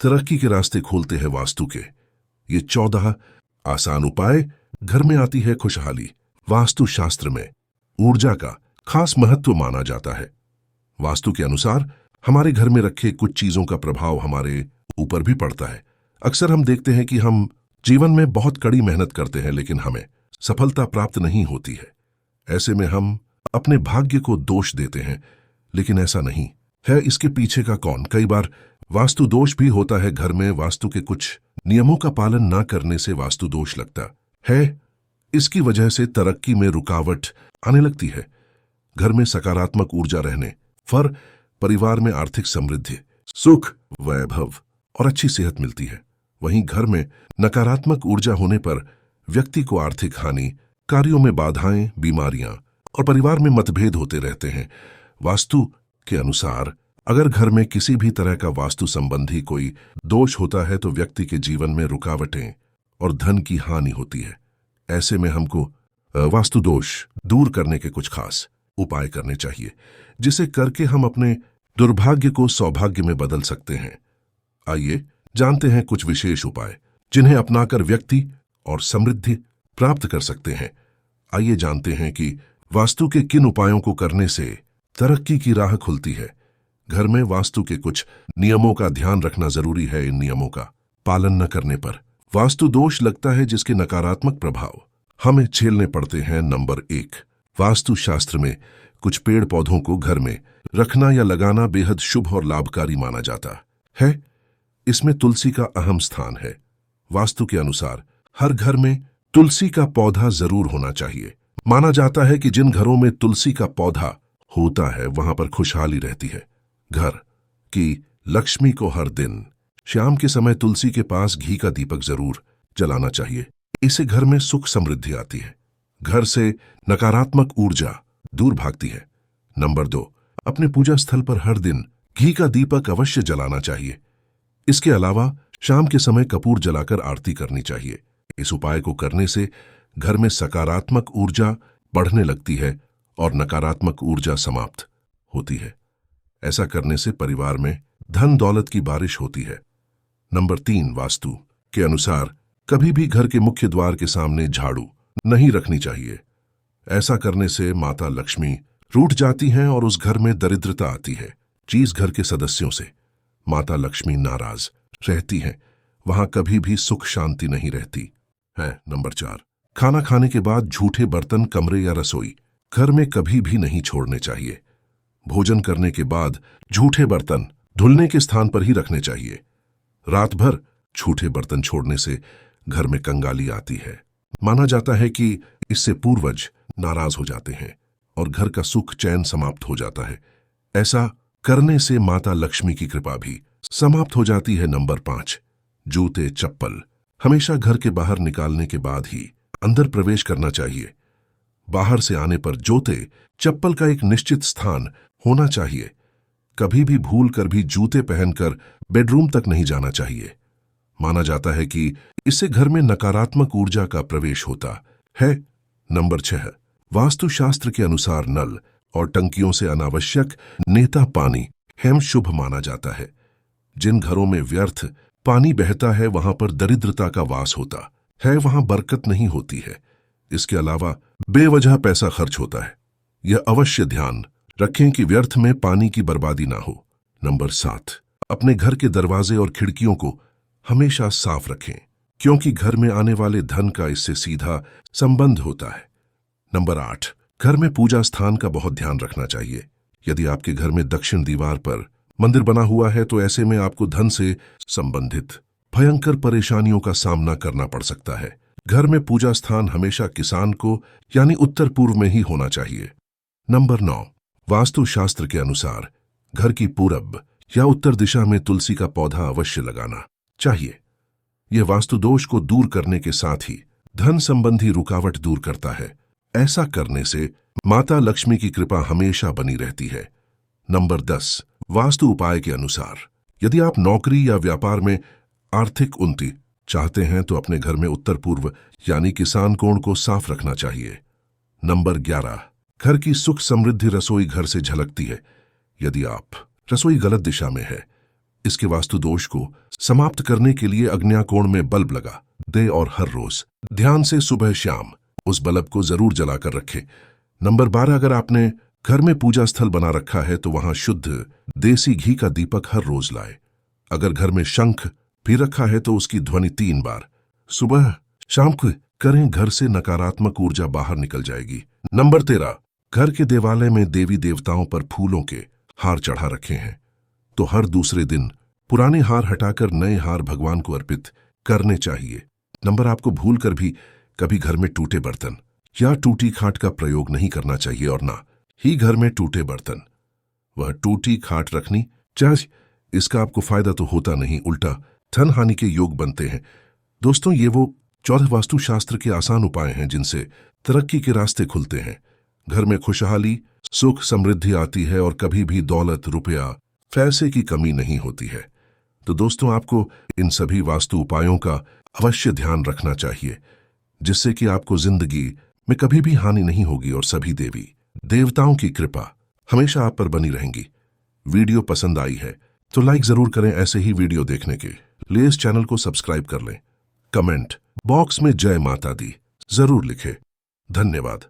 तरक्की के रास्ते खोलते हैं वास्तु के ये 14 आसान उपाय। घर में आती है खुशहाली। वास्तु शास्त्र में ऊर्जा का खास महत्व माना जाता है। वास्तु के अनुसार हमारे घर में रखे कुछ चीजों का प्रभाव हमारे ऊपर भी पड़ता है। अक्सर हम देखते हैं कि हम जीवन में बहुत कड़ी मेहनत करते हैं, लेकिन हमें सफलता प्राप्त नहीं होती है। ऐसे में हम अपने भाग्य को दोष देते हैं, लेकिन ऐसा नहीं है। इसके पीछे का कौन? कई बार वास्तु दोष भी होता है। घर में वास्तु के कुछ नियमों का पालन ना करने से वास्तु दोष लगता है। इसकी वजह से तरक्की में रुकावट आने लगती है। घर में सकारात्मक ऊर्जा रहने पर परिवार में आर्थिक समृद्धि, सुख, वैभव और अच्छी सेहत मिलती है। वहीं घर में नकारात्मक ऊर्जा होने पर व्यक्ति को आर्थिक हानि, कार्यों में बाधाएं, बीमारियां और परिवार में मतभेद होते रहते हैं। वास्तु के अनुसार अगर घर में किसी भी तरह का वास्तु संबंधी कोई दोष होता है तो व्यक्ति के जीवन में रुकावटें और धन की हानि होती है। ऐसे में हमको वास्तु दोष दूर करने के कुछ खास उपाय करने चाहिए, जिसे करके हम अपने दुर्भाग्य को सौभाग्य में बदल सकते हैं। आइए जानते हैं कुछ विशेष उपाय जिन्हें अपनाकर व्यक्ति और समृद्धि प्राप्त कर सकते हैं। आइए जानते हैं कि वास्तु के किन उपायों को करने से तरक्की की राह खुलती है। घर में वास्तु के कुछ नियमों का ध्यान रखना जरूरी है। इन नियमों का पालन न करने पर वास्तु दोष लगता है, जिसके नकारात्मक प्रभाव हमें झेलने पड़ते हैं। नंबर 1, वास्तु शास्त्र में कुछ पेड़ पौधों को घर में रखना या लगाना बेहद शुभ और लाभकारी माना जाता है। इसमें तुलसी का अहम स्थान है। वास्तु के अनुसार हर घर में तुलसी का पौधा जरूर होना चाहिए। माना जाता है कि जिन घरों में तुलसी का पौधा होता है वहां पर खुशहाली रहती है। घर की लक्ष्मी को हर दिन शाम के समय तुलसी के पास घी का दीपक जरूर जलाना चाहिए। इससे घर में सुख समृद्धि आती है। घर से नकारात्मक ऊर्जा दूर भागती है। नंबर 2, अपने पूजा स्थल पर हर दिन घी का दीपक अवश्य जलाना चाहिए। इसके अलावा शाम के समय कपूर जलाकर आरती करनी चाहिए। इस उपाय को करने से घर में सकारात्मक ऊर्जा बढ़ने लगती है और नकारात्मक ऊर्जा समाप्त होती है। ऐसा करने से परिवार में धन दौलत की बारिश होती है। नंबर 3, वास्तु के अनुसार कभी भी घर के मुख्य द्वार के सामने झाड़ू नहीं रखनी चाहिए। ऐसा करने से माता लक्ष्मी रूठ जाती हैं और उस घर में दरिद्रता आती है। जिस घर के सदस्यों से माता लक्ष्मी नाराज रहती हैं, वहां कभी भी सुख शांति नहीं रहती है। नंबर 4, खाना खाने के बाद झूठे बर्तन कमरे या रसोई घर में कभी भी नहीं छोड़ने चाहिए। भोजन करने के बाद झूठे बर्तन धुलने के स्थान पर ही रखने चाहिए। रात भर झूठे बर्तन छोड़ने से घर में कंगाली आती है। माना जाता है कि इससे पूर्वज नाराज हो जाते हैं और घर का सुख चैन समाप्त हो जाता है। ऐसा करने से माता लक्ष्मी की कृपा भी समाप्त हो जाती है। नंबर 5, जूते चप्पल हमेशा घर के बाहर निकालने के बाद ही अंदर प्रवेश करना चाहिए। बाहर से आने पर जूते चप्पल का एक निश्चित स्थान होना चाहिए। कभी भी भूल कर भी जूते पहनकर बेडरूम तक नहीं जाना चाहिए। माना जाता है कि इससे घर में नकारात्मक ऊर्जा का प्रवेश होता है। नंबर 6, वास्तुशास्त्र के अनुसार नल और टंकियों से अनावश्यक नेता पानी हेम शुभ माना जाता है। जिन घरों में व्यर्थ पानी बहता है वहां पर दरिद्रता का वास होता है, वहां बरकत नहीं होती है। इसके अलावा बेवजह पैसा खर्च होता है। यह अवश्य ध्यान रखें कि व्यर्थ में पानी की बर्बादी ना हो। नंबर 7, अपने घर के दरवाजे और खिड़कियों को हमेशा साफ रखें, क्योंकि घर में आने वाले धन का इससे सीधा संबंध होता है। नंबर 8, घर में पूजा स्थान का बहुत ध्यान रखना चाहिए। यदि आपके घर में दक्षिण दीवार पर मंदिर बना हुआ है तो ऐसे में आपको धन से संबंधित भयंकर परेशानियों का सामना करना पड़ सकता है। घर में पूजा स्थान हमेशा किसान को यानी उत्तर पूर्व में ही होना चाहिए। नंबर 9, वास्तुशास्त्र के अनुसार घर की पूरब या उत्तर दिशा में तुलसी का पौधा अवश्य लगाना चाहिए। यह वास्तु दोष को दूर करने के साथ ही धन संबंधी रुकावट दूर करता है। ऐसा करने से माता लक्ष्मी की कृपा हमेशा बनी रहती है। नंबर 10, वास्तु उपाय के अनुसार यदि आप नौकरी या व्यापार में आर्थिक उन्नति चाहते हैं तो अपने घर में उत्तर पूर्व यानी किसान कोण को साफ रखना चाहिए। नंबर 11, घर की सुख समृद्धि रसोई घर से झलकती है। यदि आप रसोई गलत दिशा में है इसके वास्तु दोष को समाप्त करने के लिए अग्न्याकोण में बल्ब लगा दे और हर रोज ध्यान से सुबह शाम उस बल्ब को जरूर जलाकर रखे। नंबर 12, अगर आपने घर में पूजा स्थल बना रखा है तो वहां शुद्ध देसी घी का दीपक हर रोज लाए। अगर घर में शंख भी रखा है तो उसकी ध्वनि 3 बार सुबह शाम को करें, घर से नकारात्मक ऊर्जा बाहर निकल जाएगी। नंबर 13, घर के देवालय में देवी देवताओं पर फूलों के हार चढ़ा रखे हैं तो हर दूसरे दिन पुराने हार हटाकर नए हार भगवान को अर्पित करने चाहिए। नंबर, आपको भूल कर भी कभी घर में टूटे बर्तन या टूटी खाट का प्रयोग नहीं करना चाहिए और ना ही घर में टूटे बर्तन वह टूटी खाट रखनी चाहिए। इसका आपको फायदा तो होता नहीं, उल्टा धन हानि के योग बनते हैं। दोस्तों, ये वो 14 वास्तुशास्त्र के आसान उपाय हैं जिनसे तरक्की के रास्ते खुलते हैं, घर में खुशहाली सुख समृद्धि आती है और कभी भी दौलत रुपया पैसे की कमी नहीं होती है। तो दोस्तों, आपको इन सभी वास्तु उपायों का अवश्य ध्यान रखना चाहिए जिससे कि आपको जिंदगी में कभी भी हानि नहीं होगी और सभी देवी देवताओं की कृपा हमेशा आप पर बनी रहेंगी। वीडियो पसंद आई है तो लाइक जरूर करें। ऐसे ही वीडियो देखने के लिए इस चैनल को सब्सक्राइब कर लें। कमेंट बॉक्स में जय माता दी जरूर लिखें। धन्यवाद।